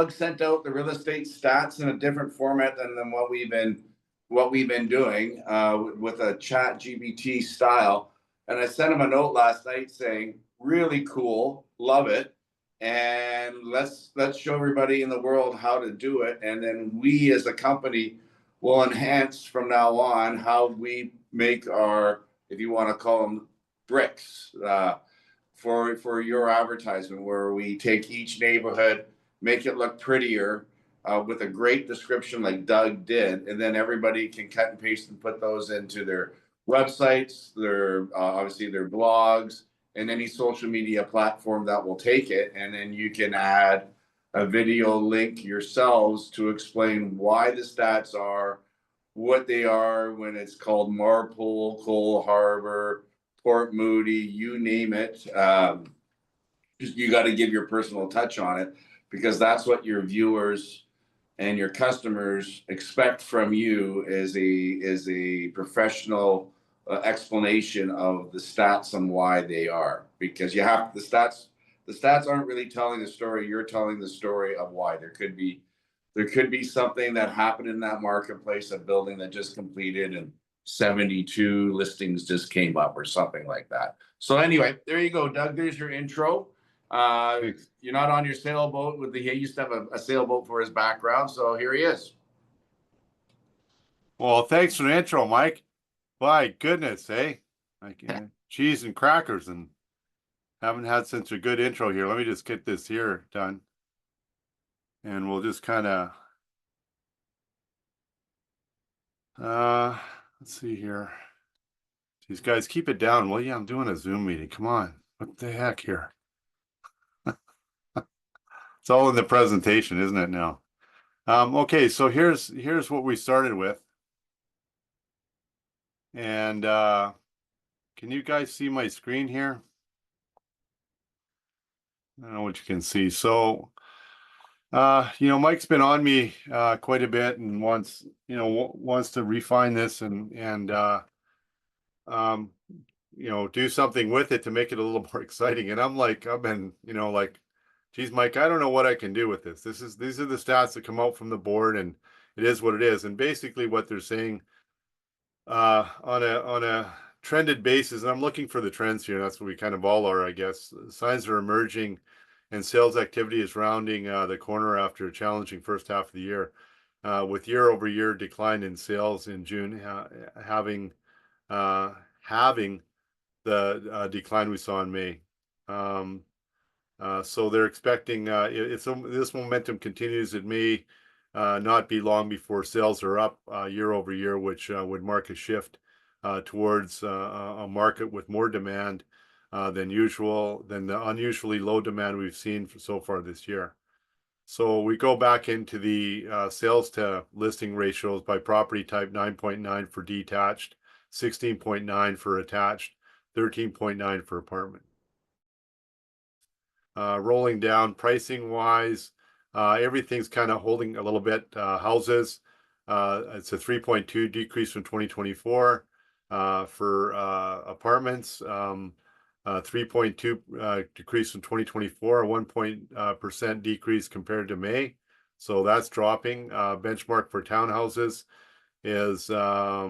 Doug sent out the real estate stats in a different format than what we've been doing with a chat GBT style. And I sent him a note last night saying, really cool, love it. And let's show everybody in the world how to do it. And then we as a company will enhance from now on how we make our, if you want to call them bricks, for your advertisement, where we take each neighborhood, make it look prettier with a great description like Doug did, and then everybody can cut and paste and put those into their websites, their obviously their blogs, and any social media platform that will take it. And then you can add a video link yourselves to explain why the stats are what they are when it's called Marpole, Cole Harbor, Port Moody, you name it. You got to give your personal touch on it, because that's what your viewers and your customers expect from you, is a professional explanation of the stats and why they are. Because you have the stats aren't really telling the story. You're telling the story of why. There could be something that happened in that marketplace, a building that just completed and 72 listings just came up or something like that. So anyway, there you go, Doug. There's your intro. You're not on your sailboat with he used to have a sailboat for his background. So here he is. Well, thanks for the intro, Mike. My goodness, eh? Like cheese and crackers, and haven't had such a good intro here. Let me just get this here done. And we'll just kind of, let's see here. These guys, keep it down, will you? I'm doing a Zoom meeting. Come on. What the heck here? It's all in the presentation, isn't it now? Okay, so here's what we started with. And can you guys see my screen here? I don't know what you can see. So Mike's been on me quite a bit and wants to refine this and do something with it to make it a little more exciting. And I'm like, I've been, geez, Mike, I don't know what I can do with this. These are the stats that come out from the board, and it is what it is. And basically what they're saying on a trended basis, and I'm looking for the trends here. That's what we kind of all are, I guess. Signs are emerging, and sales activity is rounding the corner after a challenging first half of the year, with year-over-year decline in sales in June having the decline we saw in May. So they're expecting this momentum continues. It may not be long before sales are up year over year, which would mark a shift towards a market with more demand than the unusually low demand we've seen so far this year. So we go back into the sales to listing ratios by property type: 9.9 for detached, 16.9 for attached, 13.9 for apartment. Rolling down pricing wise, everything's kind of holding a little bit. Houses, it's a 3.2 decrease from 2024. For apartments, 3.2 decrease from 2024, a 1% decrease compared to May. So that's dropping. Benchmark for townhouses is a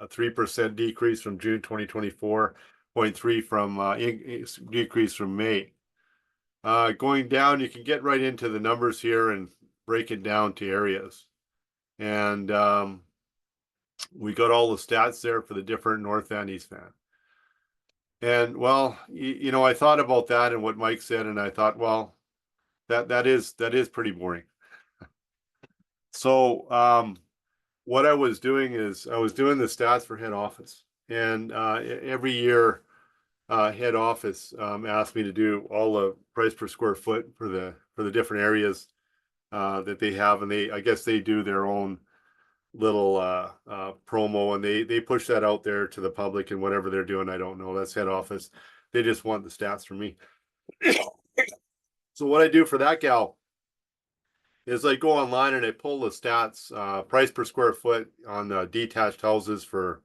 3% decrease from June 2024, 0.3 from decrease from May. Going down, you can get right into the numbers here and break it down to areas. And we got all the stats there for the different North Van, East Van. And well, I thought about that and what Mike said, and I thought, well, that is pretty boring. So what I was doing is I was doing the stats for head office, and every year head office asked me to do all the price per square foot for the different areas that they have, and I guess they do their own little promo, and they push that out there to the public, and whatever they're doing, I don't know. That's head office. They just want the stats from me. So what I do for that gal is I go online and I pull the stats, price per square foot on the detached houses for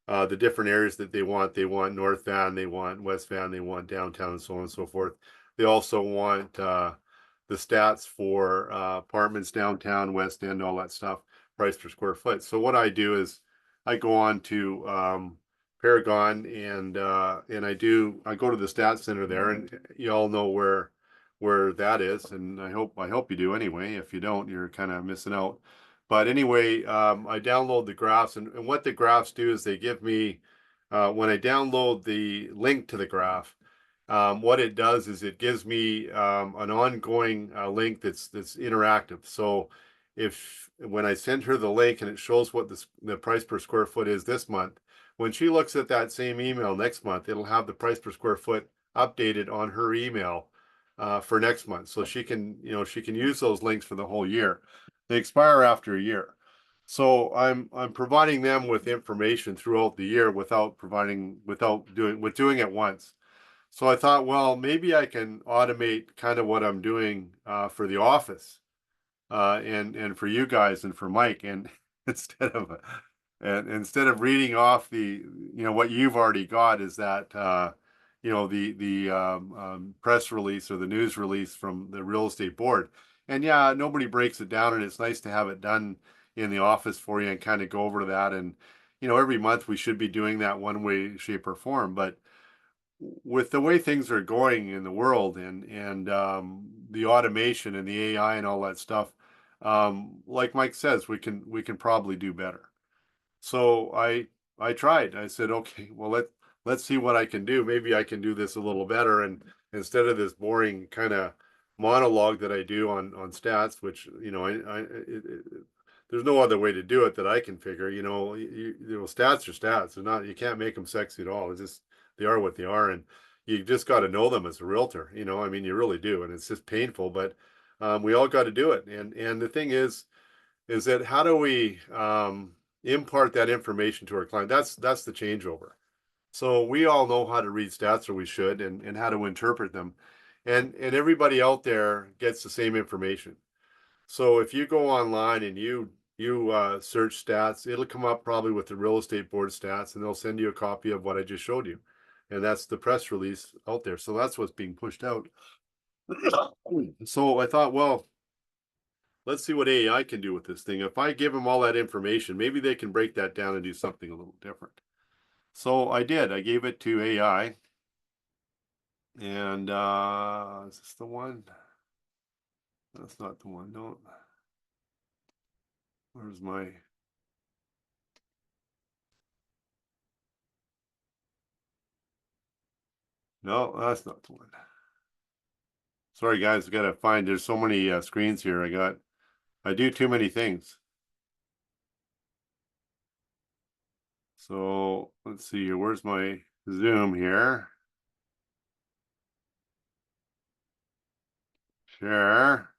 the different areas that they want. They want North Van, they want West Van, they want downtown, and so on and so forth. They also want the the stats for apartments downtown, West End, all that stuff, price per square foot. So what I do is I go on to Paragon and I go to the stats center there, and you all know where that is, and I hope you do anyway. If you don't, you're kind of missing out. But anyway, I download the graphs, and what the graphs do is they give me when I download the link to the graph, what it does is it gives me an ongoing link that's interactive. So if when I send her the link and it shows what the price per square foot is this month, when she looks at that same email next month, it'll have the price per square foot updated on her email for next month. So she can, she can use those links for the whole year. They expire after a year. So I'm providing them with information throughout the year without doing it once. So I thought, well, maybe I can automate kind of what I'm doing for the office and for you guys and for Mike, and instead of reading off what you've already got is that the press release or the news release from the real estate board. And yeah, nobody breaks it down, and it's nice to have it done in the office for you and kind of go over to that. And every month we should be doing that one way, shape, or form. But with the way things are going in the world and the automation and the AI and all that stuff, like Mike says, we can probably do better. So I tried. I said, okay, well let's see what I can do. Maybe I can do this a little better. And instead of this boring kind of monologue that I do on stats, which there's no other way to do it that I can figure. Stats are stats. They're not. You can't make them sexy at all. It's just they are what they are, and you just got to know them as a realtor. I mean, you really do, and it's just painful, but we all got to do it. And the thing is that how do we impart that information to our client? That's the changeover. So we all know how to read stats, or we should, and how to interpret them, and everybody out there gets the same information. So if you go online and you search stats, it'll come up probably with the real estate board stats, and they'll send you a copy of what I just showed you, and that's the press release out there. So that's what's being pushed out. So I thought, well, let's see what AI can do with this thing. If I give them all that information, maybe they can break that down and do something a little different. So I did. I gave it to AI, and is this the one? That's not the one. Don't. Where's my? No, that's not the one. Sorry, guys. I gotta find. There's so many screens here. I do too many things. So let's see here. Where's my Zoom here? Share.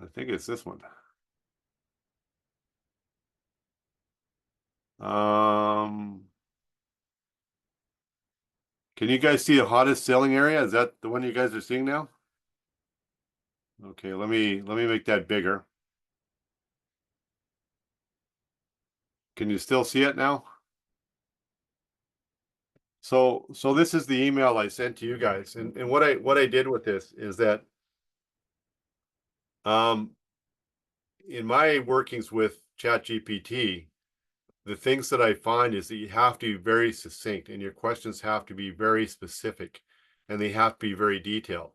I think it's this one. Can you guys see the hottest selling area? Is that the one you guys are seeing now? Okay, let me make that bigger. Can you still see it now? So this is the email I sent to you guys, and what I did with this is that in my workings with ChatGPT, the things that I find is that you have to be very succinct, and your questions have to be very specific, and they have to be very detailed.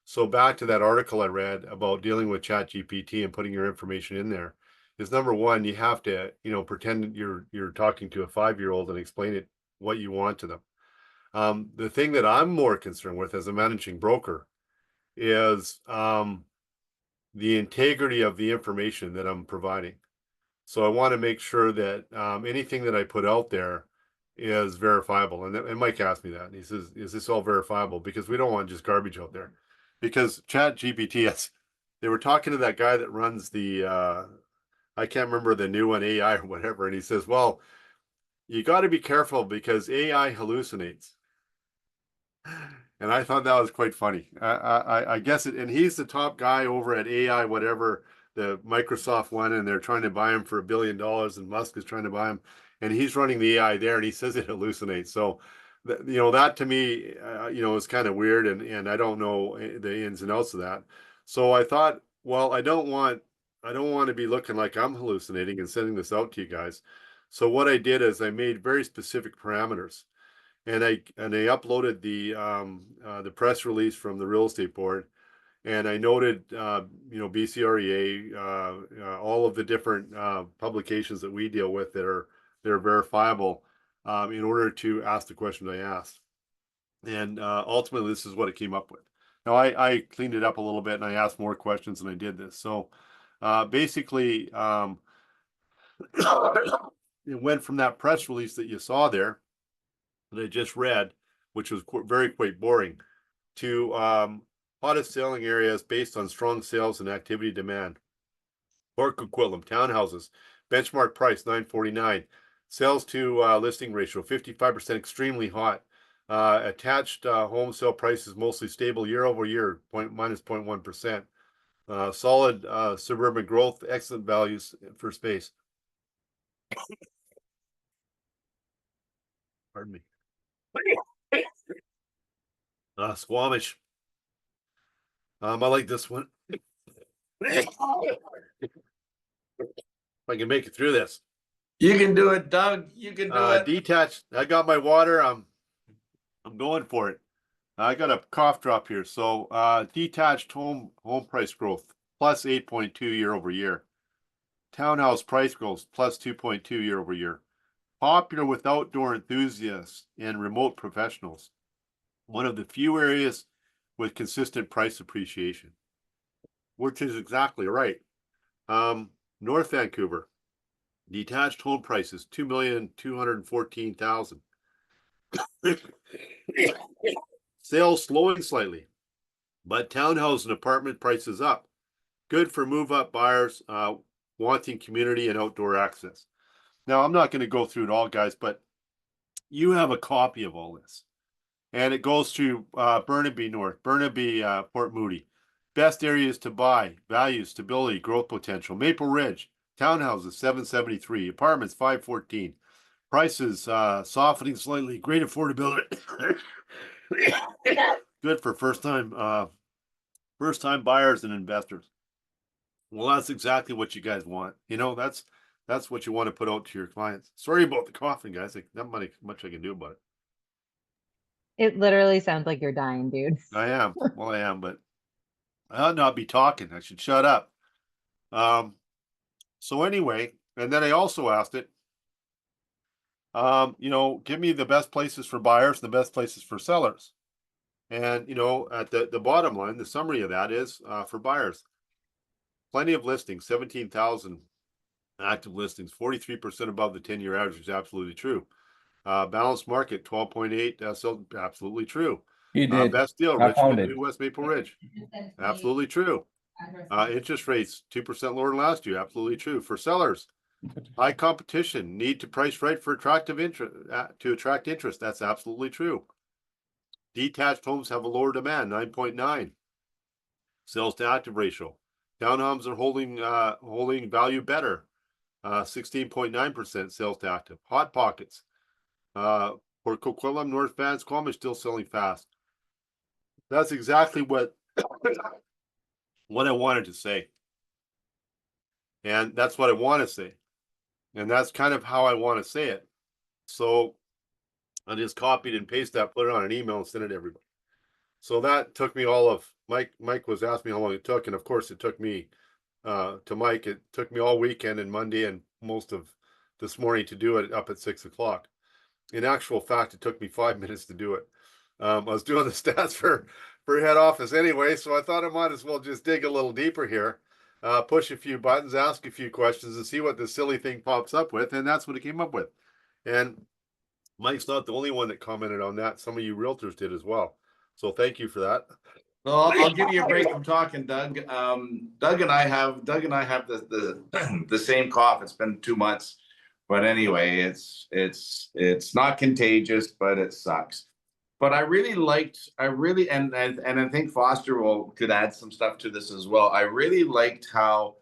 So back to that article I read about dealing with ChatGPT and putting your information in there is number one, you have to, pretend you're talking to a 5-year-old and explain it what you want to them. The thing that I'm more concerned with as a managing broker is the integrity of the information that I'm providing. So I want to make sure that anything that I put out there is verifiable. And Mike asked me that, and he says, "Is this all verifiable?" Because we don't want just garbage out there. Because ChatGPT, they were talking to that guy that runs the I can't remember the new one, AI or whatever, and he says, "Well, you got to be careful because AI hallucinates." And I thought that was quite funny. I guess it, and he's the top guy over at AI, whatever, the Microsoft one, and they're trying to buy him for $1 billion, and Musk is trying to buy him, and he's running the AI there, and he says it hallucinates. So that to me, is kind of weird, and I don't know the ins and outs of that. So I thought, well, I don't want to be looking like I'm hallucinating and sending this out to you guys. So what I did is I made very specific parameters, and I uploaded the press release from the real estate board, and I noted BCREA, all of the different publications that we deal with that are verifiable, in order to ask the question I asked. And ultimately, this is what it came up with. Now, I cleaned it up a little bit and I asked more questions and I did this. So basically, it went from that press release that you saw there that I just read, which was very quite boring, to hottest selling areas based on strong sales and activity demand. Port Coquitlam townhouses, benchmark price 949, sales to listing ratio 55%, extremely hot. Attached home sale prices mostly stable year over year, minus 0.1%. Solid suburban growth, excellent values for space. Pardon me. Squamish. I like this one. If I can make it through this. You can do it, Doug. You can do it. Detached. I got my water. I'm going for it. I got a cough drop here. So detached home price growth plus 8.2 year over year. Townhouse price growth plus 2.2 year over year. Popular with outdoor enthusiasts and remote professionals. One of the few areas with consistent price appreciation, which is exactly right. North Vancouver, detached home prices 2,214,000. Sales slowing slightly, but townhouse and apartment prices up. Good for move-up buyers wanting community and outdoor access. Now, I'm not going to go through it all, guys, but you have a copy of all this. And it goes through Burnaby North, Burnaby, Port Moody. Best areas to buy, value, stability, growth potential. Maple Ridge, townhouses 773, apartments 514. Prices softening slightly, great affordability. Good for first time buyers and investors. Well, that's exactly what you guys want. That's what you want to put out to your clients. Sorry about the coughing, guys. Not much I can do about it. It literally sounds like you're dying, dude. I am. Well, I am, but I ought not be talking. I should shut up. So anyway, and then I also asked it, give me the best places for buyers and the best places for sellers. And, at the bottom line, the summary of that is for buyers, plenty of listings, 17,000 active listings, 43% above the 10-year average is absolutely true. Balanced market, 12.8, so absolutely true. You did. Best deal, I found Richmond, it. New West Maple Ridge. Absolutely true. Interest rates 2% lower than last year. Absolutely true. For sellers, high competition, need to price right for attractive interest to attract interest. That's absolutely true. Detached homes have a lower demand, 9.9. Sales to active ratio. Townhomes are holding value better, 16.9% sales to active. Hot pockets. For Coquitlam, North Van, Squamish still selling fast. That's exactly what I wanted to say. And that's what I want to say. And that's kind of how I want to say it. So I just copied and pasted that, put it on an email and sent it to everybody. So that took me all of Mike was asking me how long it took. And of course it took me to Mike, it took me all weekend and Monday and most of this morning to do it up at 6 o'clock. In actual fact, it took me 5 minutes to do it. I was doing the stats for head office anyway, so I thought I might as well just dig a little deeper here, push a few buttons, ask a few questions, and see what the silly thing pops up with, and that's what it came up with. And Mike's not the only one that commented on that. Some of you realtors did as well. So thank you for that. Well, I'll give you a break from talking, Doug. Doug and I have the same cough. It's been 2 months, but anyway, it's not contagious, but it sucks. But I really and I think Foster could add some stuff to this as well. I really liked how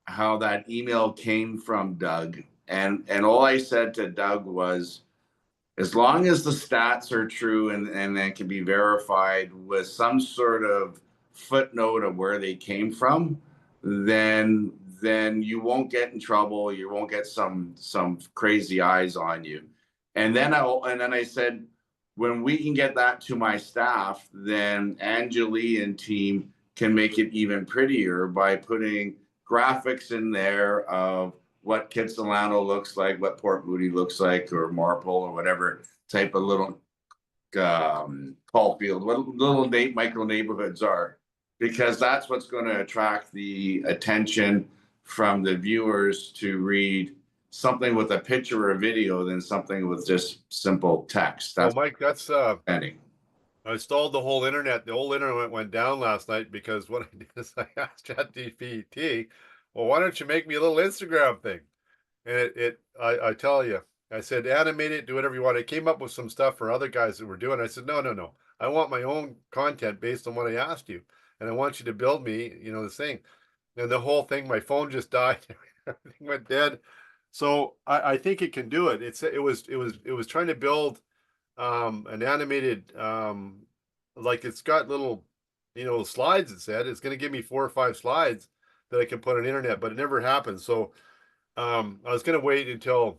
that email came from Doug, and all I said to Doug was, as long as the stats are true and then can be verified with some sort of footnote of where they came from, then you won't get in trouble. You won't get some crazy eyes on you. And then I said, when we can get that to my staff, then Angeli and team can make it even prettier by putting graphics in there of what Kitsilano looks like, what Port Moody looks like, or Marple, or whatever type of little Caulfield, what little micro neighborhoods are, because that's what's going to attract the attention from the viewers to read something with a picture or a video than something with just simple text. Well, That's Mike, that's ending. I stalled the whole internet. The whole internet went down last night because what I did is I asked ChatGPT, well, why don't you make me a little Instagram thing? And I tell you, I said, animate it, do whatever you want. I came up with some stuff for other guys that were doing. I said, no. I want my own content based on what I asked you. And I want you to build me, this thing. And the whole thing, my phone just died. Everything went dead. So I think it can do it. It was trying to build an animated like it's got little slides. It said it's going to give me 4 or 5 slides that I can put on the internet, but it never happened. So I was going to wait until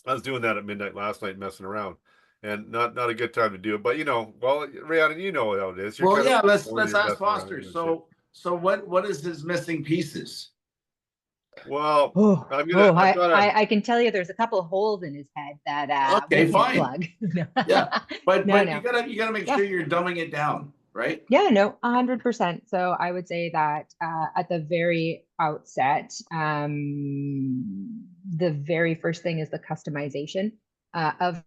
I was doing that at midnight last night, messing around, and not a good time to do it. But well, Rhiannon, you know how it is. You're Well, kind yeah, of let's you're ask messing around Foster. and shit. So what is his missing pieces? Well, I can tell you there's a couple of holes in his head that Okay, we can't fine. plug. Yeah, but No. you gotta make sure you're dumbing it down, right? Yeah, no, 100%. So I would say that at the very outset, the very first thing is the customization of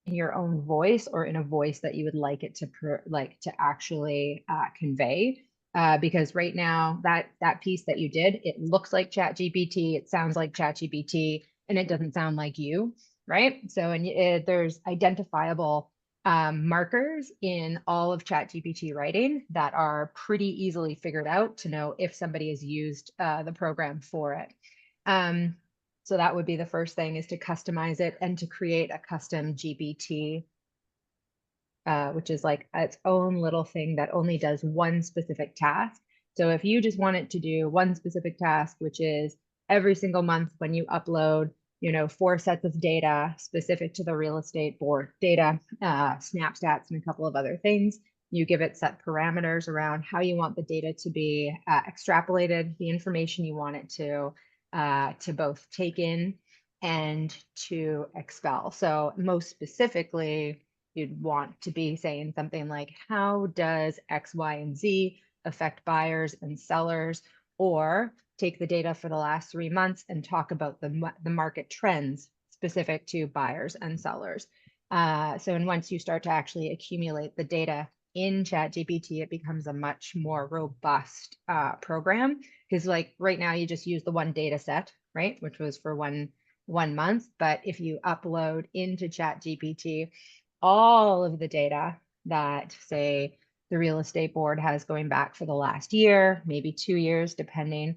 your own voice, or in a voice that you would like it to actually convey. Because right now that piece that you did, it looks like ChatGPT, it sounds like ChatGPT, and it doesn't sound like you, right? So there's identifiable markers in all of ChatGPT writing that are pretty easily figured out to know if somebody has used the program for it. So that would be the first thing, is to customize it and to create a custom GPT, which is like its own little thing that only does one specific task. So if you just want it to do one specific task, which is every single month when you upload, 4 sets of data specific to the real estate board data, SnapStats, and a couple of other things, you give it set parameters around how you want the data to be extrapolated, the information you want it to both take in and to expel. So most specifically, you'd want to be saying something like, how does X, Y, and Z affect buyers and sellers? Or take the data for the last 3 months and talk about the market trends specific to buyers and sellers. And once you start to actually accumulate the data in ChatGPT, it becomes a much more robust program. Because like right now, you just use the one data set, right? Which was for one month. But if you upload into ChatGPT all of the data that, say, the real estate board has going back for the last year, maybe 2 years, depending,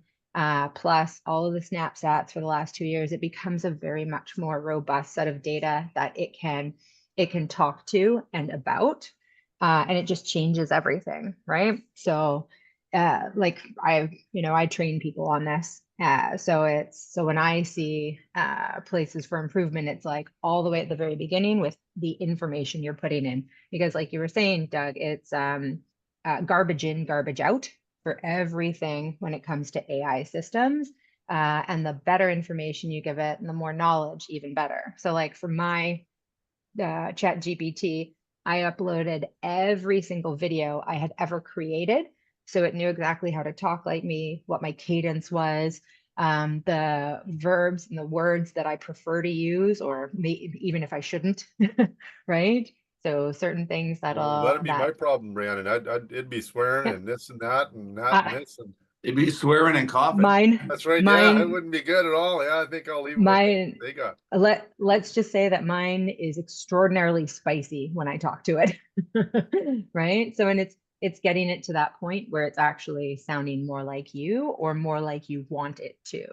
plus all of the SnapStats for the last 2 years, it becomes a very much more robust set of data that it can talk to and about, and it just changes everything, right? So like I train people on this. So when I see places for improvement, it's like all the way at the very beginning with the information you're putting in, because like you were saying, Doug, it's garbage in, garbage out for everything when it comes to AI systems. And the better information you give it and the more knowledge, even better. So like for my ChatGPT, I uploaded every single video I had ever created. So it knew exactly how to talk like me, what my cadence was, the verbs and the words that I prefer to use, or even if I shouldn't, right? So certain things That'd be my problem, Rhiannon. It'd be swearing and this and that and that and this and It'd be swearing and coughing. that's right. Mine, yeah, it wouldn't be good at all. Yeah, I think I'll leave mine, it with they got. Let's just say that mine is extraordinarily spicy when I talk to it. Right? So, and it's getting it to that point where it's actually sounding more like you, or more like you want it to.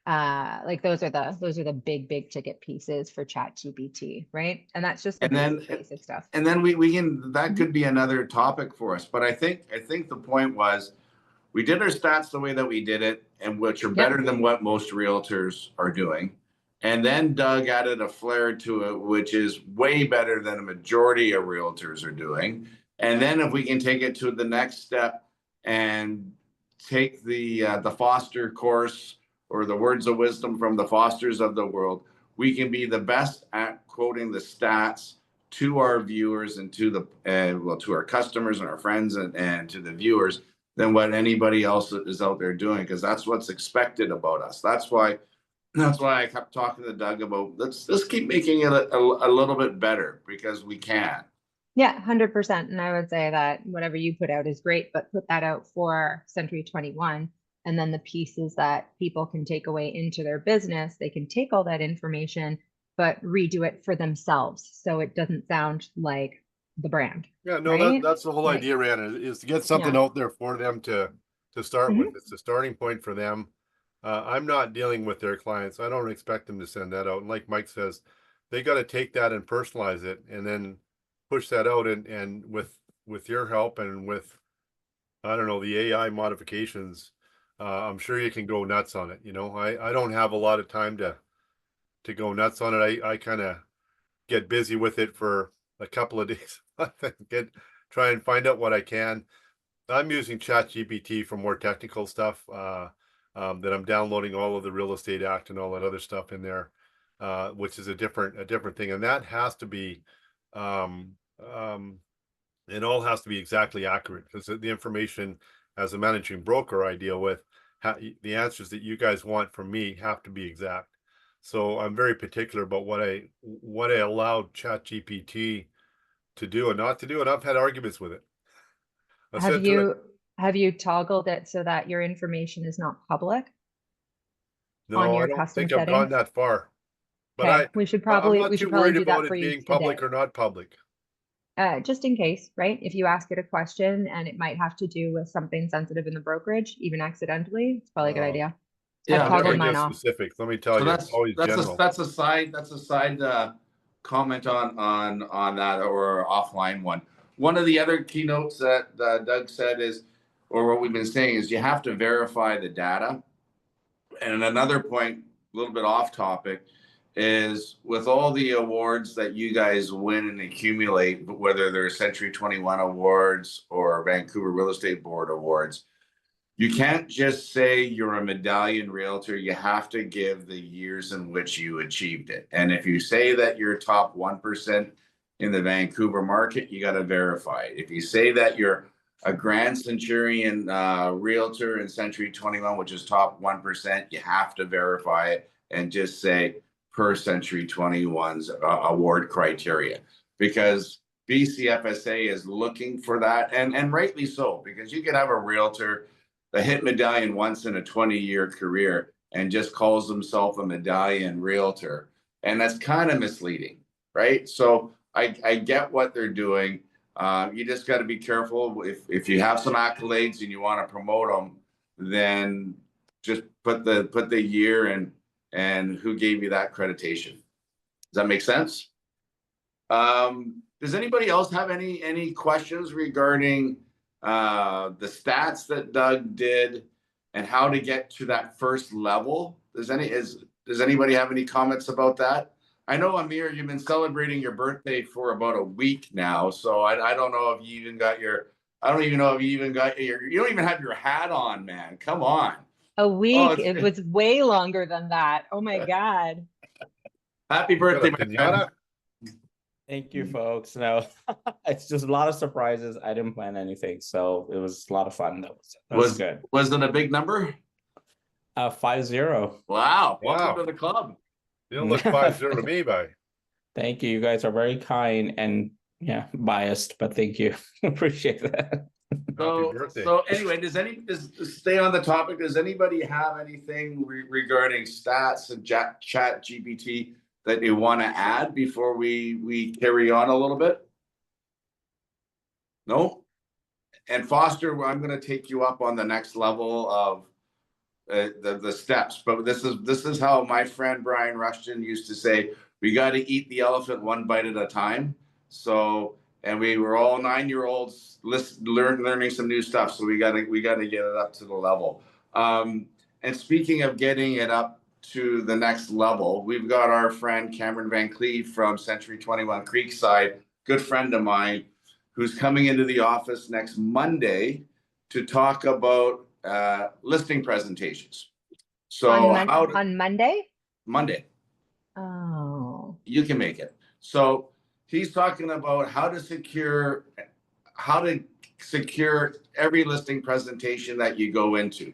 Like those are the big ticket pieces for ChatGPT, right? And that's just the And then basic stuff. and then we can, that could be another topic for us. But I think the point was, we did our stats the way that we did it, and which are better than what most realtors are doing. And then Doug added a flair to it, which is way better than a majority of realtors are doing. And then if we can take it to the next step and take the Foster course, or the words of wisdom from the Fosters of the world, we can be the best at quoting the stats to our viewers and to the to our customers and our friends, and to the viewers, than what anybody else is out there doing, because that's what's expected about us. That's why I kept talking to Doug about, let's keep making it a little bit better, because we can. Yeah, 100%. And I would say that whatever you put out is great, but put that out for Century 21. And then the pieces that people can take away into their business, they can take all that information, but redo it for themselves. So it doesn't sound like the brand. Yeah, no, right? that's the whole Like, idea, Rana, is to get something yeah. out there for them to start with. It's a starting point for them. I'm not dealing with their clients. I don't expect them to send that out. And like Mike says, they got to take that and personalize it, and then push that out. And with your help and with, I don't know, the AI modifications, I'm sure you can go nuts on it. You know, I don't have a lot of time to go nuts on it. I kind of get busy with it for a couple of days. Try and find out what I can. I'm using ChatGPT for more technical stuff. That I'm downloading all of the Real Estate Act and all that other stuff in there, which is a different thing, and that has to be, um, um, it all has to be exactly accurate, because the information as a managing broker I deal with, the answers that you guys want from me have to be exact. So I'm very particular about what I allowed ChatGPT to do and not to do, and I've had arguments with it. I Have said to it, you toggled it so that your information is not public on no, I your don't custom think I've gone settings? that far. But Okay, we should I'm probably not too probably worried do about that for it you being public today. or not public. Just in case, right? If you ask it a question and it might have to do with something sensitive in the brokerage, even accidentally, it's probably a good idea. Yeah, I've I toggled never mine get off. specifics. Let me tell so you, it's always general. that's a side comment on that, or offline one. One of the other keynotes that Doug said is, or what we've been saying, is you have to verify the data. And another point, a little bit off topic, is with all the awards that you guys win and accumulate, whether they're Century 21 awards or Vancouver Real Estate Board awards, you can't just say you're a medallion realtor. You have to give the years in which you achieved it. And if you say that you're top 1% in the Vancouver market, you got to verify it. If you say that you're a Grand Centurion realtor in Century 21, which is top 1%, you have to verify it and just say per Century 21's award criteria, because BCFSA is looking for that, and rightly so, because you could have a realtor that hit medallion once in a 20-year career and just calls himself a medallion realtor. And that's kind of misleading, right? So I get what they're doing. You just got to be careful. If you have some accolades and you want to promote them, then just put the year and who gave you that accreditation. Does that make sense? Does anybody else have any questions regarding the stats that Doug did and how to get to that first level? Does anybody have any comments about that? I know, Amir, you've been celebrating your birthday for about a week now, so I don't know if you even got your, I don't even know if you even got your, you don't even have your hat on, man. Come on. A week. Oh, It was way longer than that. Oh my God. Happy birthday, my friend. Pinata? Thank you, folks. No, it's just a lot of surprises. I didn't plan anything, so it was a lot of fun. That was good. Was it a big number? 5-0. Wow. Wow. Welcome to the club. You don't look 5-0 to me, by. Thank you. You guys are very kind and biased, but thank you. Appreciate that. Happy birthday. So anyway, stay on the topic. Does anybody have anything regarding stats and chat GPT that you want to add before we carry on a little bit? No? And Foster, I'm going to take you up on the next level the steps. But this is how my friend Brian Rushton used to say, we got to eat the elephant one bite at a time. So, and we were all 9-year-olds learning some new stuff. So we got to get it up to the level. And speaking of getting it up to the next level, we've got our friend Cameron Van Cleve from Century 21 Creekside, good friend of mine, who's coming into the office next Monday to talk about listing presentations. So on Monday? Monday. Oh. You can make it. So he's talking about how to secure every listing presentation that you go into.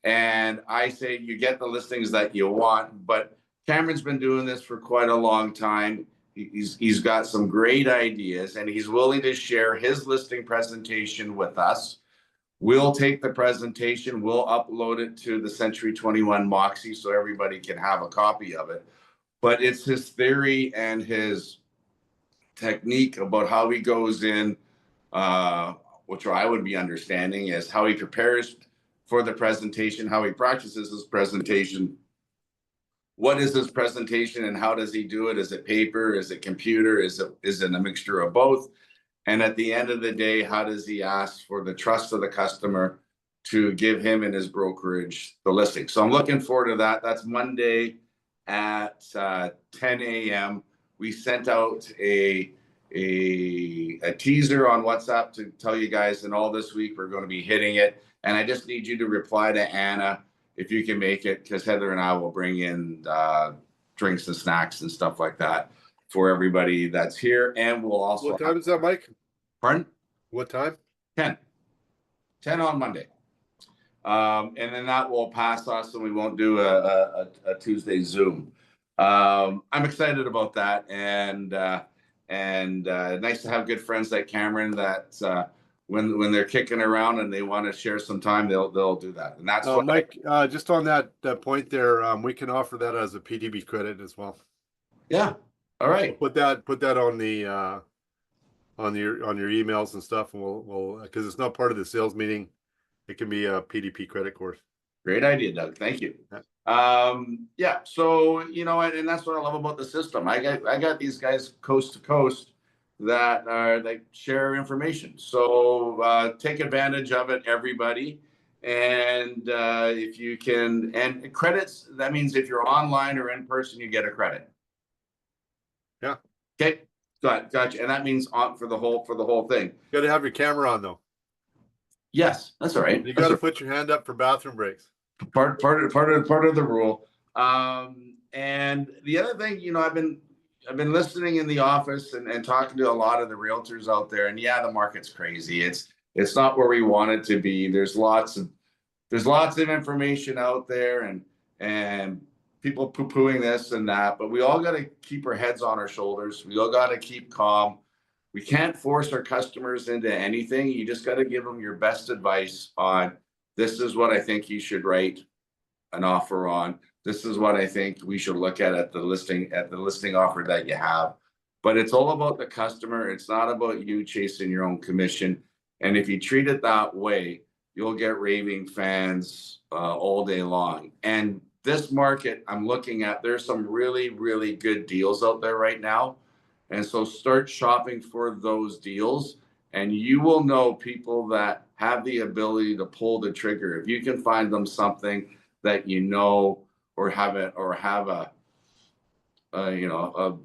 And I say you get the listings that you want, but Cameron's been doing this for quite a long time. He's got some great ideas, and he's willing to share his listing presentation with us. We'll take the presentation, we'll upload it to the Century 21 Moxie so everybody can have a copy of it. But it's his theory and his technique about how he goes in, which I would be understanding is how he prepares for the presentation, how he practices his presentation. What is his presentation and how does he do it? Is it paper? Is it computer? Is it a mixture of both? And at the end of the day, how does he ask for the trust of the customer to give him and his brokerage the listing? So I'm looking forward to that. That's Monday at 10 a.m. We sent out a teaser on WhatsApp to tell you guys, and all this week we're going to be hitting it. And I just need you to reply to Anna if you can make it, because Heather and I will bring in drinks and snacks and stuff like that for everybody that's here. And we'll also. What time is that, Mike? Pardon? What time? 10 on Monday. And then that will pass us and we won't do a Tuesday Zoom. I'm excited about that. And nice to have good friends like Cameron that when they're kicking around and they want to share some time, they'll do that. And that's what Mike, just on that point there, we can offer that as a PDB credit as well. Yeah. All right. Put that on the on your emails and stuff, and we'll because it's not part of the sales meeting. It can be a PDP credit course. Great idea, Doug. Thank you. Yeah. So, and that's what I love about the system. I got these guys coast to coast that share information. So take advantage of it, everybody. And if you can, and credits, that means if you're online or in person, you get a credit. Yeah. Okay. Gotcha. And that means on for the whole thing. You got to have your camera on though. Yes, that's all right. You got to put your hand up for bathroom breaks. Part of the rule. And the other thing, I've been listening in the office and talking to a lot of the realtors out there, and yeah, the market's crazy. It's not where we want it to be. There's lots of information out there and people poo-pooing this and that, but we all got to keep our heads on our shoulders. We all got to keep calm. We can't force our customers into anything. You just got to give them your best advice on, this is what I think you should write an offer on. This is what I think we should look at the listing offer that you have. But it's all about the customer. It's not about you chasing your own commission. And if you treat it that way, you'll get raving fans all day long. And this market I'm looking at, there's some really, really good deals out there right now. And so start shopping for those deals, and you will know people that have the ability to pull the trigger. If you can find them something that or have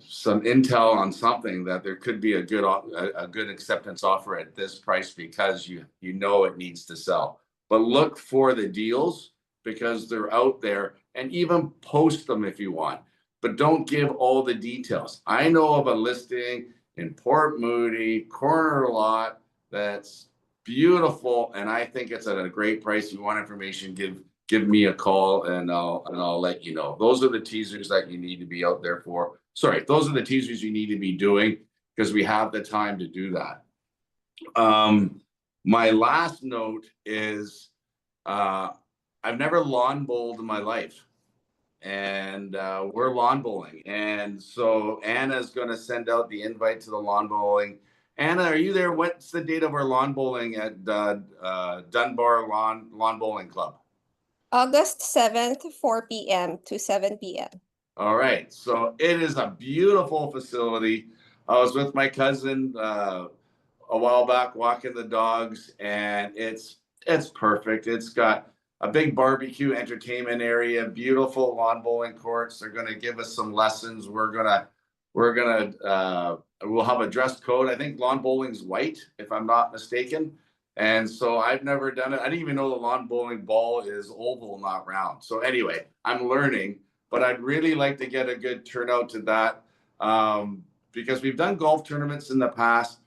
some intel on something that there could be a good acceptance offer at this price because you know it needs to sell. But look for the deals because they're out there, and even post them if you want. But don't give all the details. I know of a listing in Port Moody, corner lot, that's beautiful, and I think it's at a great price. If you want information, give me a call, and I'll let you know. Those are the teasers that you need to be out there for. Sorry, those are the teasers you need to be doing because we have the time to do that. My last note is I've never lawn bowled in my life. And we're lawn bowling. And so Anna's going to send out the invite to the lawn bowling. Anna, are you there? What's the date of our lawn bowling at Dunbar Lawn Bowling Club? August 7th, 4 p.m. to 7 p.m. All right, so it is a beautiful facility. I was with my cousin a while back walking the dogs, and it's perfect. It's got a big barbecue entertainment area, beautiful lawn bowling courts. They're going to give us some lessons. We'll have a dress code. I think lawn bowling's white, if I'm not mistaken. And so I've never done it. I didn't even know the lawn bowling ball is oval, not round. So anyway, I'm learning, but I'd really like to get a good turnout to that, because we've done golf tournaments in the past,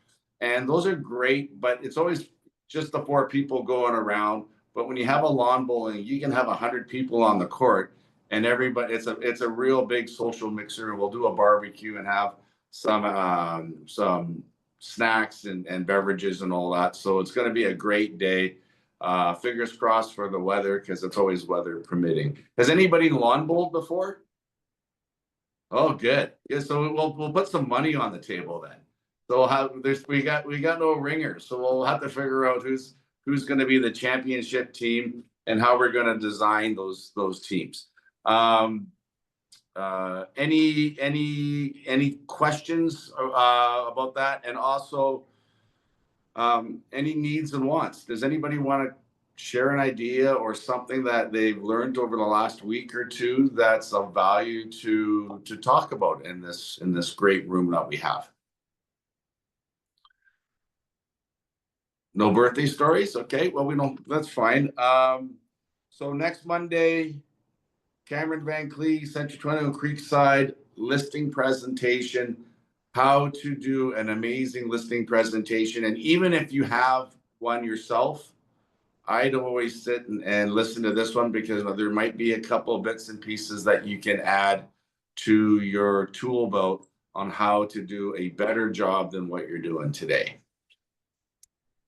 and those are great, but it's always just the 4 people going around. But when you have a lawn bowling, you can have 100 people on the court, and everybody, it's a real big social mixer. We'll do a barbecue and have some snacks and beverages and all that. So it's going to be a great day. Fingers crossed for the weather, because it's always weather permitting. Has anybody lawn bowled before? Oh, good. Yeah, so we'll put some money on the table then. So we got no ringers, so we'll have to figure out who's going to be the championship team and how we're going to design those teams. Any questions about that? And also, any needs and wants? Does anybody want to share an idea or something that they've learned over the last week or two that's of value to talk about in this great room that we have? No birthday stories? Okay, well, we don't, that's fine. So next Monday, Cameron Van Clee, Central Toronto Creekside listing presentation, how to do an amazing listing presentation. And even if you have one yourself, I'd always sit and listen to this one, because there might be a couple of bits and pieces that you can add to your tool belt on how to do a better job than what you're doing today.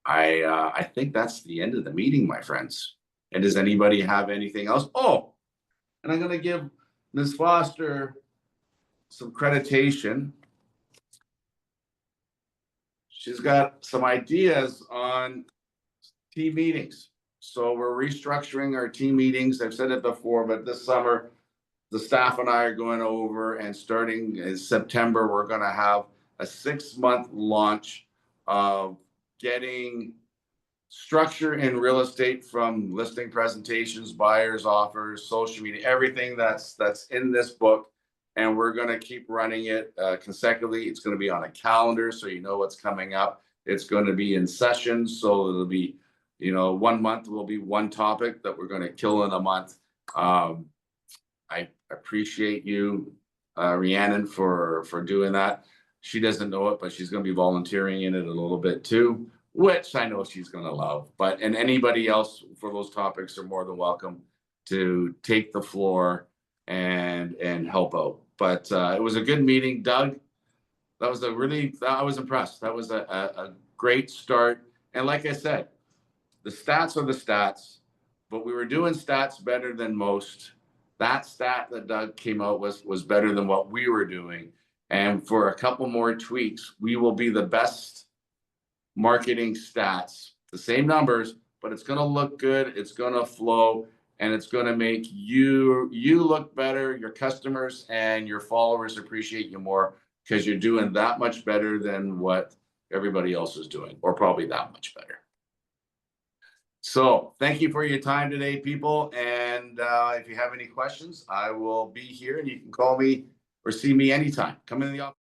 I think that's the end of the meeting, my friends. And does anybody have anything else? Oh, and I'm going to give Ms. Foster some creditation. She's got some ideas on team meetings. So we're restructuring our team meetings. I've said it before, but this summer, the staff and I are going over, and starting in September, we're going to have a 6-month launch of getting structure in real estate, from listing presentations, buyers, offers, social media, everything that's in this book. And we're going to keep running it consecutively. It's going to be on a calendar, so you know what's coming up. It's going to be in sessions, so it'll be, 1 month will be one topic that we're going to kill in a month. I appreciate you, Rhiannon, for doing that. She doesn't know it, but she's going to be volunteering in it a little bit too, which I know she's going to love. And anybody else for those topics are more than welcome to take the floor and help out. But it was a good meeting, Doug. I was impressed. That was a great start. And like I said, the stats are the stats, but we were doing stats better than most. That stat that Doug came out was better than what we were doing. And for a couple more tweaks, we will be the best marketing stats, the same numbers, but it's going to look good. It's going to flow, and it's going to make you look better. Your customers and your followers appreciate you more, because you're doing that much better than what everybody else is doing, or probably that much better. So thank you for your time today, people. And if you have any questions, I will be here, and you can call me or see me anytime. Come in the office.